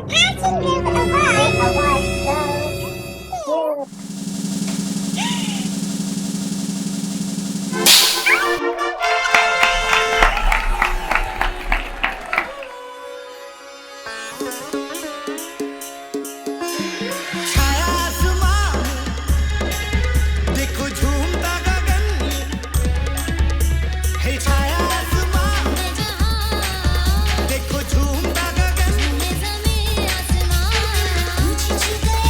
Pageant give away awards goes छाया आसमां देखो झूमता गगन है छाया आसमां देखो झूमता गगन ज़मीं आसमां ऊंची छू गया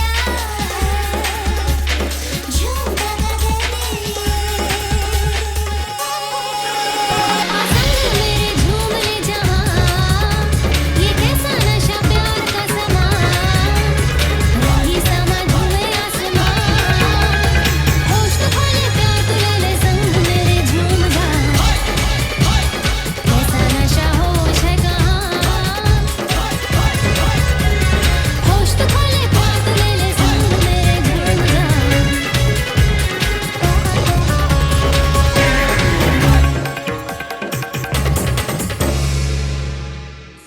झूमता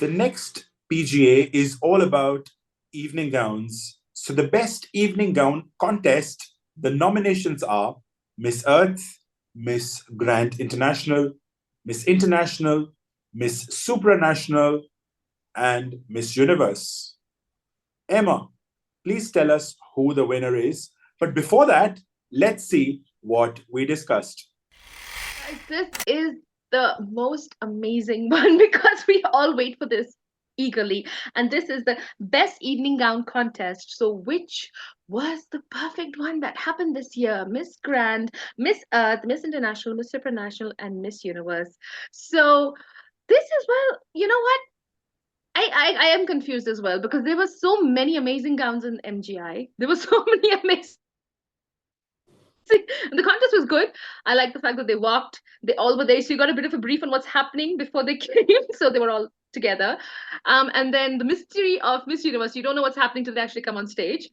The next PGA is all about evening gowns. So the best evening gown contest, the nominations are Miss Earth, Miss Grand International, Miss International, Miss Supranational, and Miss Universe. Emma, please tell us who the winner is. But before that, let's see what we discussed. This is the most amazing one because we all wait for this eagerly. And this is the best evening gown contest. So, which was the perfect one that happened this year? Miss Grand, Miss Earth, Miss International, Miss Supranational, and Miss Universe. So, this is, well, you know what? I am confused as well because there were so many amazing gowns in MGI. There were so many amazing. The contest was good. I like the fact that they walked, they all were there. So you got a bit of a brief on what's happening before they came. So they were all together. And then the mystery of Miss Universe, you don't know what's happening till they actually come on stage.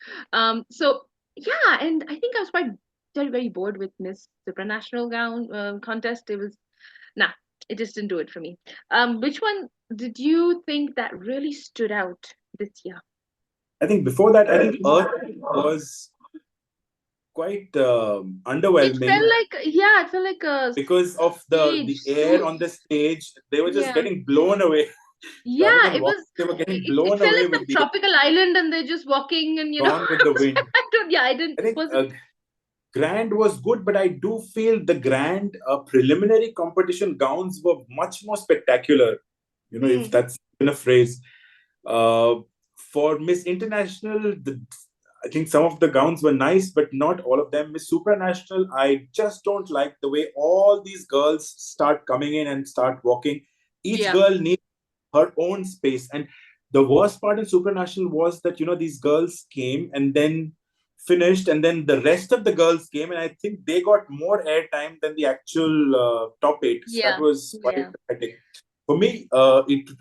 So yeah, and I think I was quite very, very bored with Miss Supranational gown contest. It was nah, it just didn't do it for me. Which one did you think that really stood out this year? I think before that, I think Earth was quite underwhelming. It felt like, yeah, it felt like a because of the air on the stage. They were just yeah. getting blown away. Yeah, it was. They were getting It blown felt away like some with the tropical island, and they're just walking, and gone with the wind. I don't. Yeah, I didn't. I think Wasn't. Grand was good, but I do feel the Grand preliminary competition gowns were much more spectacular. You know, if that's in a phrase. Uh, for Miss International, I think some of the gowns were nice, but not all of them. Miss Supranational, I just don't like the way all these girls start coming in and start walking. Each girl needs her own space. And the worst part in Supranational was that, you know, these girls came and then finished, and then the rest of the girls came, and I think they got more airtime than the actual top eight. So that was quite pathetic. For me,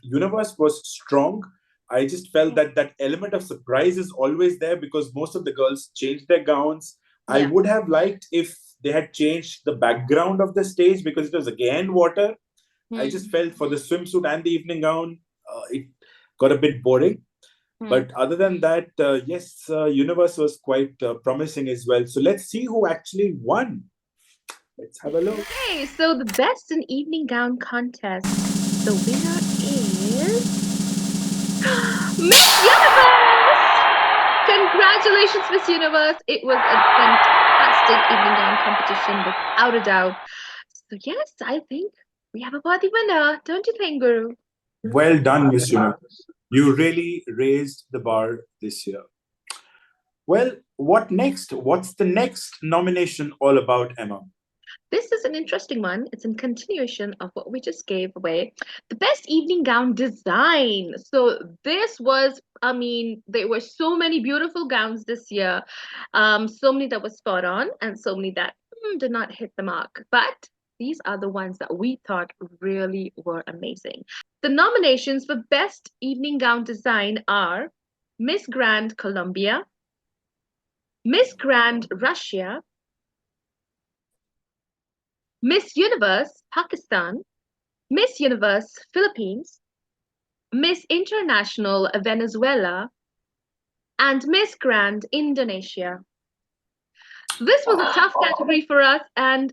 Universe was strong. I just felt that that element of surprise is always there because most of the girls changed their gowns. I would have liked if they had changed the background of the stage because it was again water. I just felt for the swimsuit and the evening gown, it got a bit boring. But other than that, yes, Universe was quite promising as well. So let's see who actually won. Let's have a look. Okay, so the best in evening gown contest. The winner is Miss Universe. Congratulations, Miss Universe. It was a fantastic evening gown competition, without a doubt. So yes, I think we have a worthy winner, don't you think, Guru? Well done, Miss Universe. You really raised the bar this year. Well, what next? What's the next nomination all about, Emma? This is an interesting one. It's in continuation of what we just gave away. The best evening gown design. So this was, I mean, there were so many beautiful gowns this year. So many that were spot on and so many that did not hit the mark. But these are the ones that we thought really were amazing. The nominations for best evening gown design are Miss Grand Colombia, Miss Grand Russia, Miss Universe Pakistan, Miss Universe Philippines, Miss International Venezuela, and Miss Grand Indonesia. This was a tough category for us, and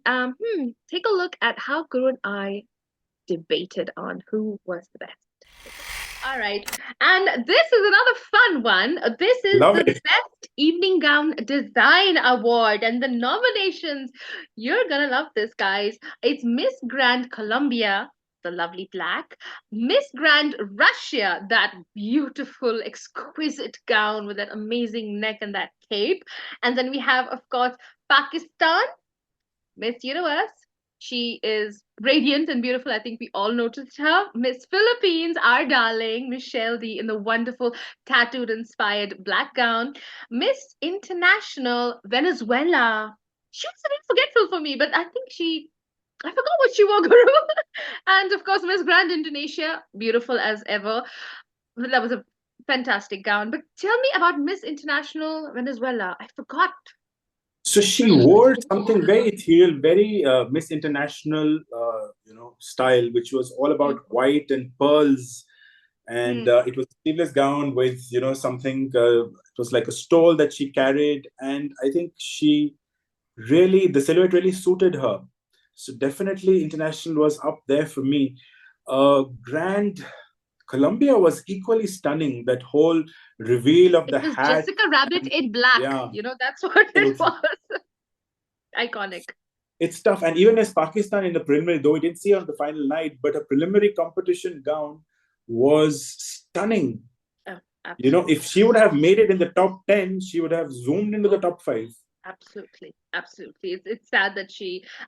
take a look at how Guru and I debated on who was the best. All right, and this is another fun one. This is Love the it. Best Evening Gown Design Award, and the nominations. You're gonna love this, guys. It's Miss Grand Colombia, the lovely black, Miss Grand Russia, that beautiful, exquisite gown with that amazing neck and that cape, and then we have, of course, Pakistan, Miss Universe. She is radiant and beautiful. I think we all noticed her. Miss Philippines, our darling, Michelle D, in the wonderful tattooed inspired black gown. Miss International Venezuela. She was a bit forgetful for me, but I forgot what she wore, Guru. And of course, Miss Grand Indonesia, beautiful as ever. That was a fantastic gown. But tell me about Miss International Venezuela. I forgot. So she wore something very ethereal, very Miss International, style, which was all about white and pearls, and Mm. it was a sleeveless gown with something. It was like a stole that she carried, and I think the silhouette really suited her. So definitely, International was up there for me. Grand Columbia was equally stunning. That whole reveal of It the was hat, Jessica Rabbit and in black. yeah, That's what it absolutely. was. Iconic. It's tough. And even as Pakistan in the preliminary, though we didn't see her on the final night, but a preliminary competition gown was stunning. Oh, If absolutely. she would have made it in the top 10, she would have zoomed into the top five. Absolutely. Absolutely. It's sad that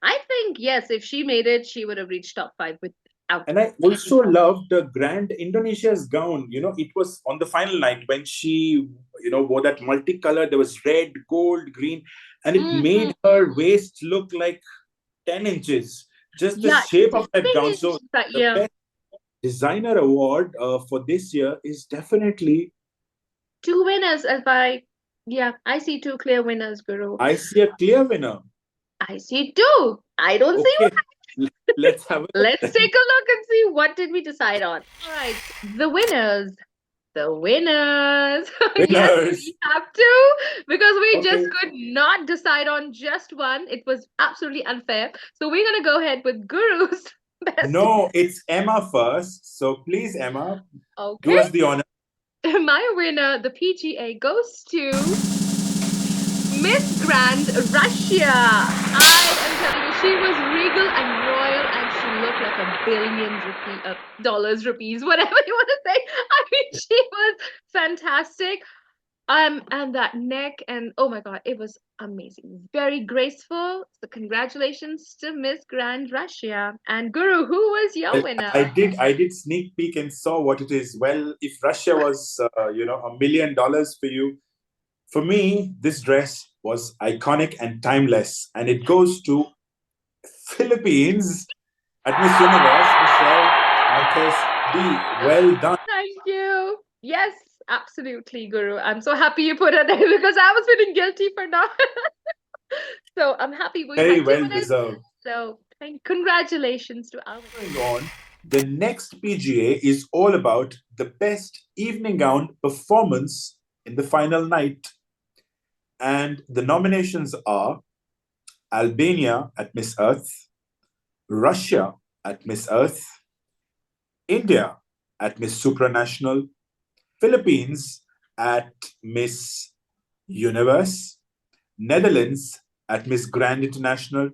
I think, yes, if she made it, she would have reached top five without And I any also problem. loved the Grand Indonesia's gown. It was on the final night when she, wore that multicolor. There was red, gold, green, and it Mm-hmm. made her waist look like 10 inches. Just the Yeah, shape the of that gown. So finish, but the yeah, best designer award for this year is definitely, two winners yeah, I see two clear winners, Guru. I see a clear winner. I see two. I don't see Okay, one. let's have a look Let's then. take a look and see what did we decide on. All right, the winners. The winners. Yes, Winners. we have to because we just Okay. could not decide on just one. It was absolutely unfair. So we're gonna go ahead with Guru's best. No, it's Emma first. So please, Emma, do Okay. us the honor. My winner, the PGA, goes to Miss Grand Russia. I am telling you, she was regal and royal, and she looked like dollars, rupees, whatever you want to say. I mean, she was fantastic. And that neck, and oh my God, it was amazing. Very graceful. So congratulations to Miss Grand Russia. And Guru, who was your Well, winner? I did sneak peek and saw what it is. Well, if Russia was, $1 million for you, for me, this dress was iconic and timeless, and it goes to Philippines at Miss Universe, Michelle Marquez D. Well done. Thank you. Yes, absolutely, Guru. I'm so happy you put her there because I was feeling guilty for not. So I'm happy we Very had two well winners. deserved. So congratulations to our Moving on, the next PGA is all about the best evening gown performance in the final night. And the nominations are Albania at Miss Earth, Russia at Miss Earth, India at Miss Supranational, Philippines at Miss Universe, Netherlands at Miss Grand International,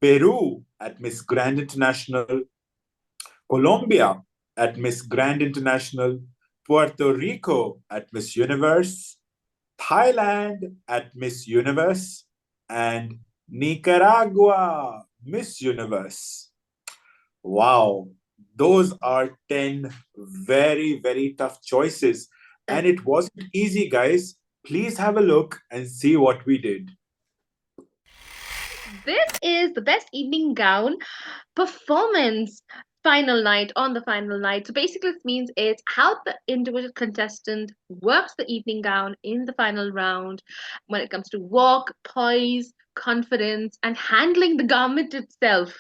Peru at Miss Grand International, Colombia at Miss Grand International, Puerto Rico at Miss Universe, Thailand at Miss Universe, and Nicaragua Miss Universe. Wow, those are 10 very, very tough choices. And it wasn't easy, guys. Please have a look and see what we did. This is the best evening gown performance final night on the final night. So basically, this means it's how the individual contestant works the evening gown in the final round when it comes to walk, poise, confidence, and handling the garment itself.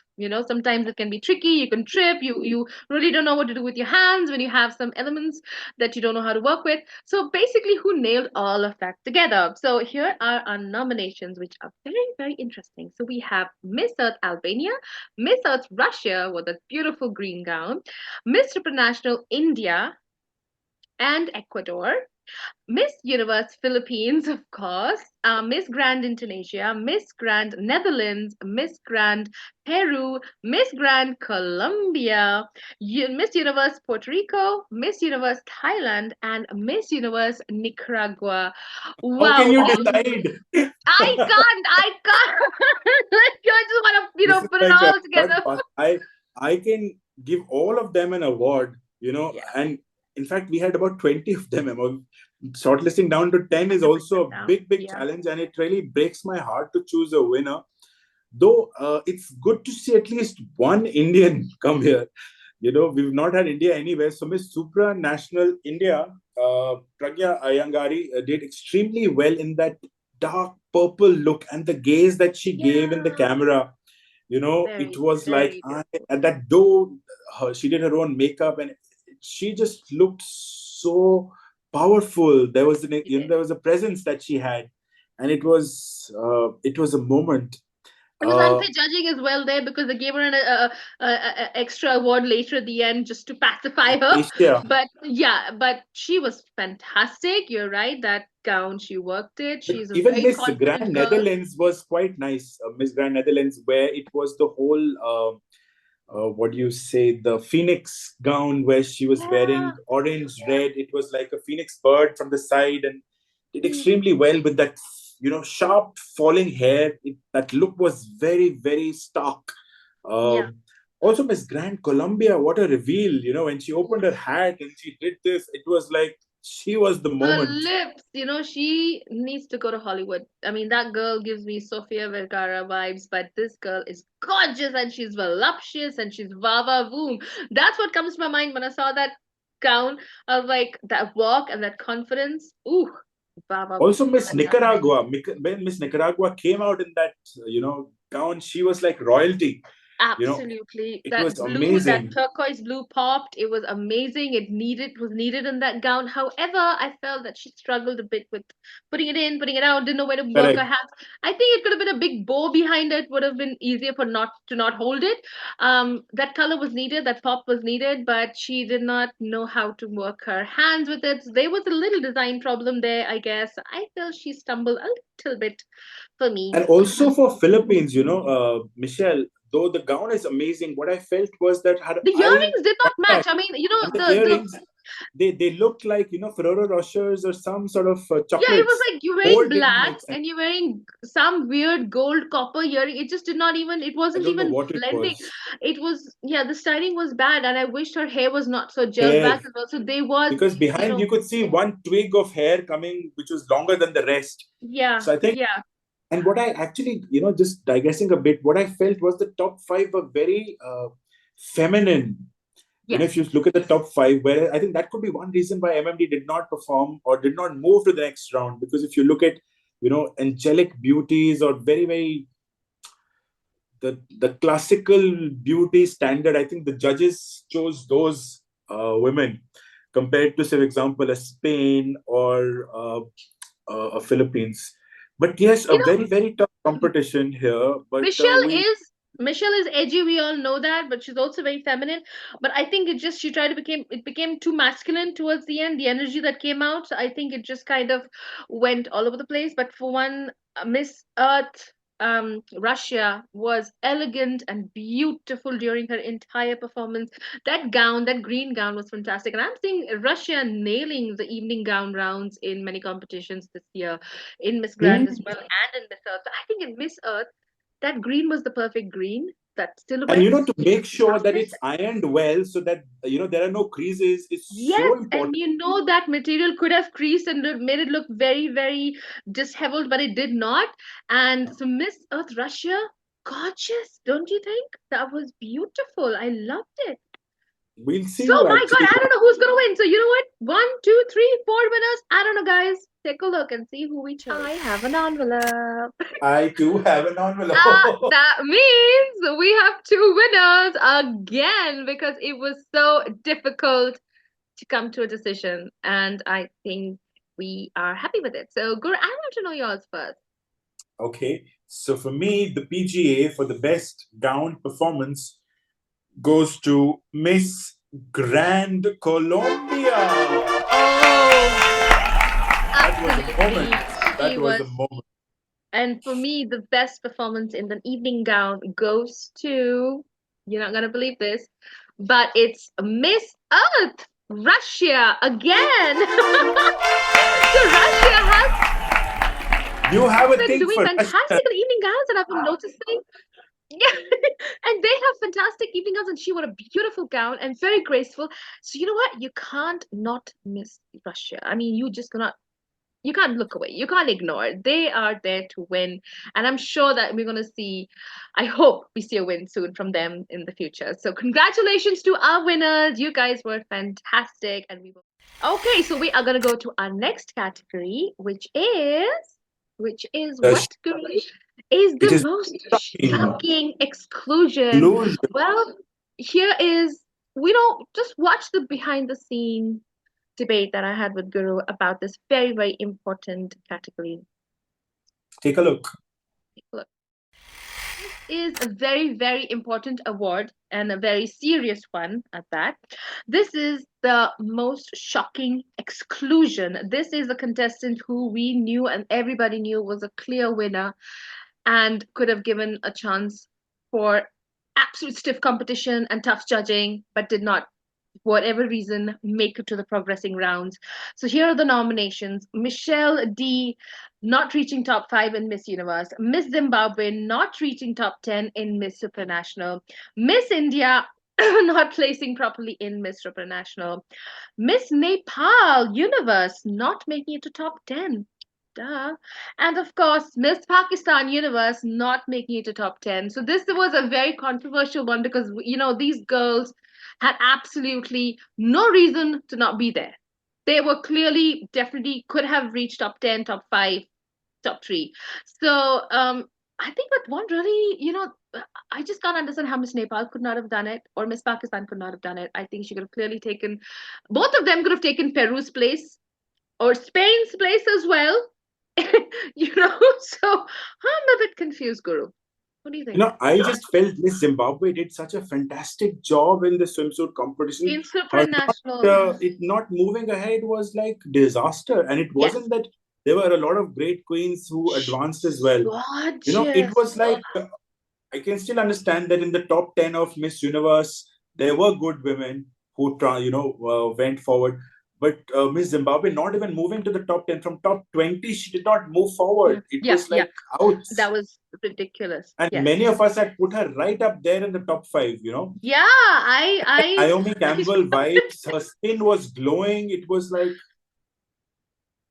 Sometimes it can be tricky. You can trip. You really don't know what to do with your hands when you have some elements that you don't know how to work with. So basically, who nailed all of that together? So here are our nominations, which are very, very interesting. So we have Miss Earth Albania, Miss Earth Russia with a beautiful green gown, Miss Supranational India and Ecuador, Miss Universe Philippines, of course, Miss Grand Indonesia, Miss Grand Netherlands, Miss Grand Peru, Miss Grand Colombia, Miss Universe Puerto Rico, Miss Universe Thailand, and Miss Universe Nicaragua. How can Wow, you decide? I can't. I just want to, This is put it like a all blood together. bath. I can give all of them an award, Yeah, and in fact, we had about 20 of them. Shortlisting down to 10 is also 100% a down. big Yeah. challenge, and it really breaks my heart to choose a winner. Though it's good to see at least one Indian come here. We've not had India anywhere. So Miss Supranational India, Pragya Ayangari, did extremely well in that dark purple look and the gaze that she gave in the Yeah, camera. It very, was like very beautiful. at that though she did her own makeup and she just looked so powerful. There was She did. there was a presence that she had, and it was a moment. It was Uh, unfair judging as well there because they gave her an extra award later at the end just to pacify her. Asia. But yeah, but she was fantastic. You're right. That gown, she worked it. But She's a even very Miss confident Grand girl. Netherlands was quite nice. Miss Grand Netherlands, where it was the whole, what do you say, the phoenix gown where she was Yeah. wearing orange, red. It was like a phoenix bird from the side and did Mm, extremely well with that, sharp falling hair. That look was very, very stark. yeah. Also, Miss Grand Colombia, what a reveal, when she opened her hat and she did this, it was like she was the Her moment. lips, she needs to go to Hollywood. I mean, that girl gives me Sofia Vergara vibes, but this girl is gorgeous and she's voluptuous and she's vava voom. That's what comes to my mind when I saw that gown of like that walk and that confidence. Ooh, vava Also, voom. Miss Fantastic. Nicaragua, when Miss Nicaragua came out in that, gown, she was like royalty. You know, Absolutely. it was That blue, that amazing. turquoise blue popped. It was amazing. Was needed in that gown. However, I felt that she struggled a bit with putting it in, putting it out, didn't know where to work her Correct. hands. I think it could have been a big bow behind it, would have been easier for not hold it. That color was needed, that pop was needed, but she did not know how to work her hands with it. So there was a little design problem there, I guess. I felt she stumbled a little bit for me. And also for Philippines, Michelle, though the gown is amazing, what I felt was that her The eye earrings did not match. contact I mean, and the the earrings, they looked like, Ferrero Rochers or some sort of yeah, it was chocolates. like you're wearing Gold didn't black make sense. and you're wearing some weird gold copper earring. It just did not even, it I wasn't don't know even what it blending. was. It was, yeah, the styling was bad. And I wished her hair was not so gelled Hair. back as well. So there was, Because you behind know, you could see one twig of hair coming, which was longer than the rest. yeah, So I think, yeah, and what I actually, just digressing a bit, what I felt was the top five were very feminine. yes. If you look at the top five, where I think that could be one reason why MMD did not perform or did not move to the next round. Because if you look at, angelic beauties or very, very the classical beauty standard, I think the judges chose those women compared to, say, for example, a Spain or a Philippines. But yes, a You very, very tough know, competition here. But Michelle we is Michelle is edgy, we all know that, but she's also very feminine. But I think she tried to became it became too masculine towards the end, the energy that came out. I think it just kind of went all over the place. But for one, Miss Earth Russia was elegant and beautiful during her entire performance. That gown, that green gown was fantastic. And I'm seeing Russia nailing the evening gown rounds in many competitions this year, in Miss Grand as Mm. well and in Miss Earth. But I think in Miss Earth that green was the perfect green. That And silhouette, to make sure that softness. it's ironed well so that there are no creases is Yes, so and important. that material could have creased and made it look very, very disheveled, but it did not. And so Miss Earth Russia, gorgeous, don't you think? That was beautiful. I loved it. We'll see So who my God, actually. I don't know who's gonna win. So you know what? 1, 2, 3, 4 winners. I don't know, guys. Take a look and see who we chose. I have an envelope. I too have an envelope. That means we have 2 winners again because it was so difficult to come to a decision, and I think we are happy with it. So, Guru, I want to know yours first. Okay, so for me, the PGA for the best gown performance goes to Miss Grand Colombia. That was a Absolutely, moment. That she was a was. moment. And for me, the best performance in the evening gown goes to, you're not gonna believe this, but it's Miss Earth, Russia again. So Russia has You have a been thing doing for fantastic Russia. in evening gowns, and I've been noticing. Yeah, and they have fantastic evening gowns, and she wore a beautiful gown and very graceful. So you know what? You can't not miss Russia. I mean, you can't look away. You can't ignore it. They are there to win. And I'm sure that we're going to see, I hope we see a win soon from them in the future. So congratulations to our winners. You guys were fantastic. And we will. Okay, so we are going to go to our next category, which is The what is It the is most shocking. shocking exclusion. Illusion. Well, here is, we don't just watch the behind the scene debate that I had with Guru about this very, very important category. Take a look. Look, this is a very, very important award and a very serious one at that. This is the most shocking exclusion. This is a contestant who we knew and everybody knew was a clear winner and could have given a chance for absolute stiff competition and tough judging, but did not, for whatever reason, make it to the progressing rounds. So here are the nominations: Michelle D not reaching top 5 in Miss Universe, Miss Zimbabwe not reaching top 10 in Miss Supranational, Miss India not placing properly in Miss Supranational, Miss Nepal Universe not making it to top 10. Duh. And of course, Miss Pakistan Universe not making it to top 10. So this was a very controversial one because, these girls had absolutely no reason to not be there. They were clearly, definitely could have reached top 10, top 5, top 3. So I think with one really, I just can't understand how Miss Nepal could not have done it or Miss Pakistan could not have done it. I think she could have clearly taken, both of them could have taken Peru's place or Spain's place as well. So I'm a bit confused, Guru. What do you think? I just felt Miss Zimbabwe did such a fantastic job in the swimsuit competition. In Her supranational, it not moving ahead was like disaster, and it yes, wasn't that there were a lot of great queens who advanced as well. It gorgeous. was like I can still understand that in the top 10 of Miss Universe there were good women who went forward. But Miss Zimbabwe not even moving to the top 10. From top 20, she did not move forward. It Yeah, was like out. that was ridiculous. And Yes. many of us had put her right up there in the top 5, Yeah, I Naomi Campbell vibes, her skin was glowing. It was like,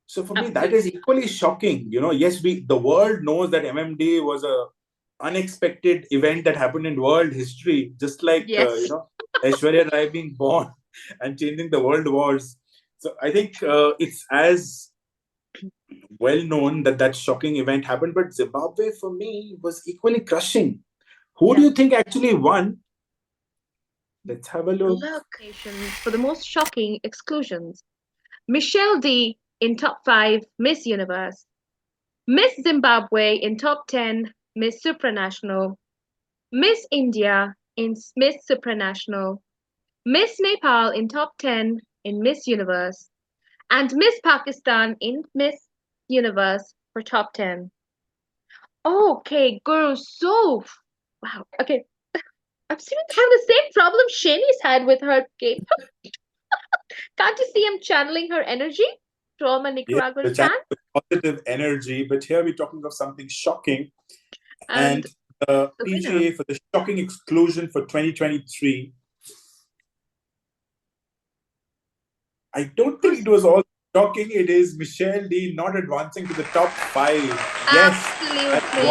so for me, that is Absolutely. equally shocking. Yes, the world knows that MMD was a unexpected event that happened in world history, just like, Yes. Aishwarya Rai being born and changing the world wars. So I think it's as well known that shocking event happened, but Zimbabwe for me was equally crushing. Who do Yeah. you think actually won? Let's have a look. For the most shocking exclusions: Michelle D in top 5, Miss Universe; Miss Zimbabwe in top 10, Miss Supranational; Miss India in Miss Supranational; Miss Nepal in top 10 in Miss Universe; and Miss Pakistan in Miss Universe for top 10. Okay, Guru, so wow. Okay, I'm seeming to have the same problem Shani's had with her cape. Can't you see I'm channeling her energy to all my Nicaraguan the fans? positive energy, but here we're talking of something shocking. And the PGA for the shocking exclusion for 2023. I don't think it was all shocking. It is Michelle D not advancing to the top 5. Absolutely.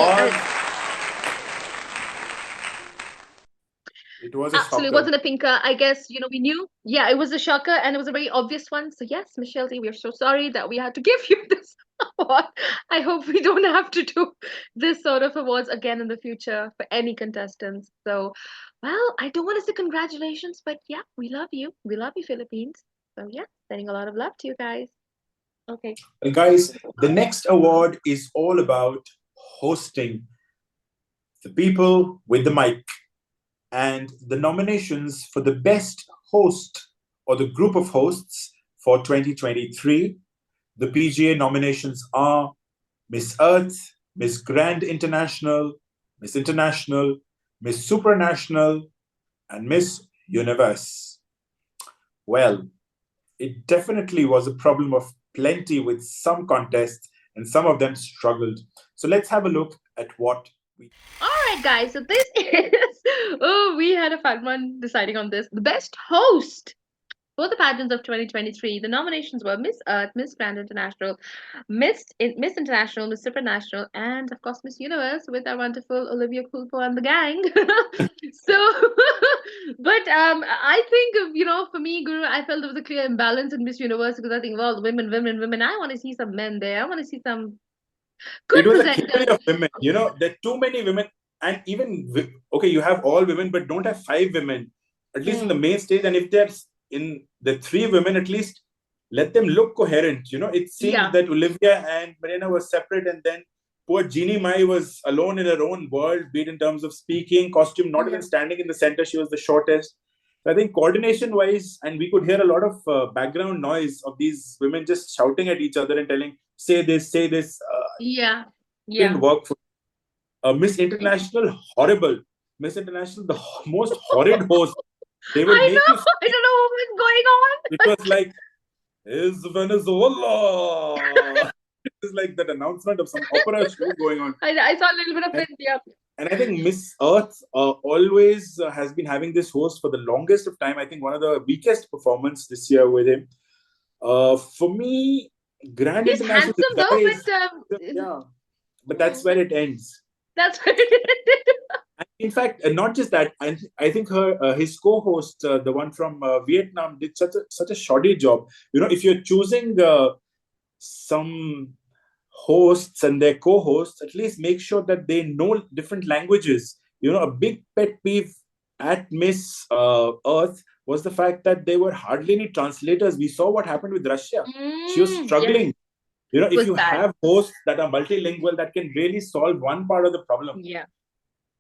Yes, It was a Absolutely shocker. wasn't a pinker. I guess, we knew. Yeah, it was a shocker and it was a very obvious one. So yes, Michelle, we are so sorry that we had to give you this award. I hope we don't have to do this sort of awards again in the future for any contestants. So, well, I don't want to say congratulations, but yeah, we love you. We love you, Philippines. So yeah, sending a lot of love to you guys. Okay. Well, guys, the next award is all about hosting, the people with the mic. And the nominations for the best host or the group of hosts for 2023, the PGA nominations are Miss Earth, Miss Grand International, Miss International, Miss Supranational, and Miss Universe. Well, it definitely was a problem of plenty with some contests, and some of them struggled. So let's have a look at what we. All right, guys. So this is we had a fun one deciding on this. The best host for the pageants of 2023. The nominations were Miss Earth, Miss Grand International, Miss International, Miss Supranational, and of course Miss Universe with our wonderful Olivia Culpo and the gang. So, but I think for me, Guru, I felt there was a clear imbalance in Miss Universe because I think, well, women, women, women. I want to see some men there. I want to see some good It was a presenters. category of women. There are too many women, and even okay, you have all women, but don't have five women, at least in the main stage. And if there's in the three women, at least let them look coherent. It seemed Yeah. that Olivia and Marina were separate, and then poor Jeannie Mai was alone in her own world, be it in terms of speaking, costume, not even standing in the center. She was the shortest. I think coordination wise, and we could hear a lot of background noise of these women just shouting at each other and telling, say this, say this. Yeah. Didn't Yeah. work for Miss International, horrible. Miss International, the most horrid host. They will I make know. you. I don't know what was going on. It was like, is Venezuela. It's like that announcement of some opera show going on. I saw a little bit of it. Yeah. And I think Miss Earth always has been having this host for the longest of time. I think one of the weakest performance this year with him. For me, Grand He's International, handsome this though, guy is, but yeah, but that's where it ends. that's what it is. In fact, not just that, I think his co-host, the one from Vietnam, did such a shoddy job. If you're choosing some hosts and their co-hosts, at least make sure that they know different languages. A big pet peeve at Miss Earth was the fact that there were hardly any translators. We saw what happened with Russia. She was Yeah. struggling. If Was you bad. have hosts that are multilingual, that can really solve one part of the problem. Yeah.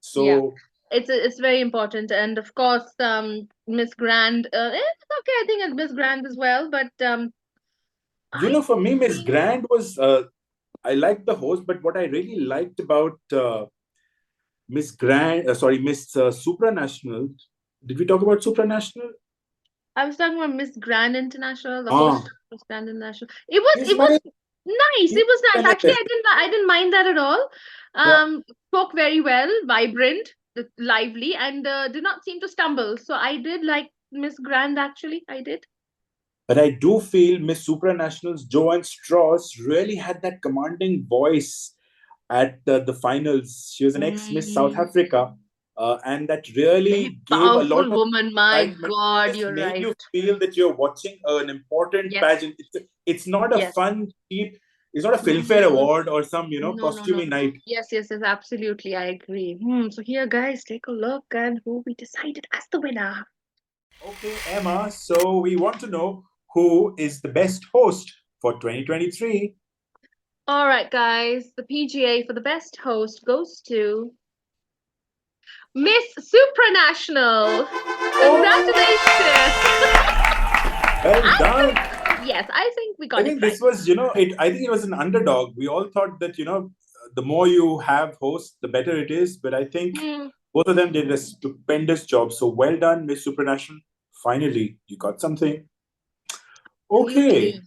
So It's very important, and of course, Miss Grand. It's okay. I think it's Miss Grand as well, but I for me, Miss Grand was I liked the host, but what I really liked about Miss Supranational. Did we talk about Supranational? I was talking about Miss Grand International, the Ah, host of Miss Grand International. It was he's nice. nice. It was nice. Actually, I didn't mind that at all. Yeah. Spoke very well, vibrant, lively, and did not seem to stumble. So I did like Miss Grand. Actually, I did. But I do feel Miss Supranational's Joanne Strauss really had that commanding voice at the finals. She was an ex-Miss South Africa, and that really gave a lot Powerful of woman. My excitement. God, Just you're made right. you feel that you're watching an important Yes. pageant. It's not a Yes. fun, cheap. It's not a Filmfare Award or some, No, costuming night. Yes, absolutely. I agree. So here, guys, take a look and who we decided as the winner. Okay, Emma. So we want to know who is the best host for 2023. All right, guys. The PGA for the best host goes to Miss Supranational. Congratulations. Well done. Yes, I think we got I it think right. this was, I think it was an underdog. We all thought that, the more you have hosts, the better it is. But I think both of them did a stupendous job. So well done, Miss Supranational. Finally, you got something. Okay. Absolutely.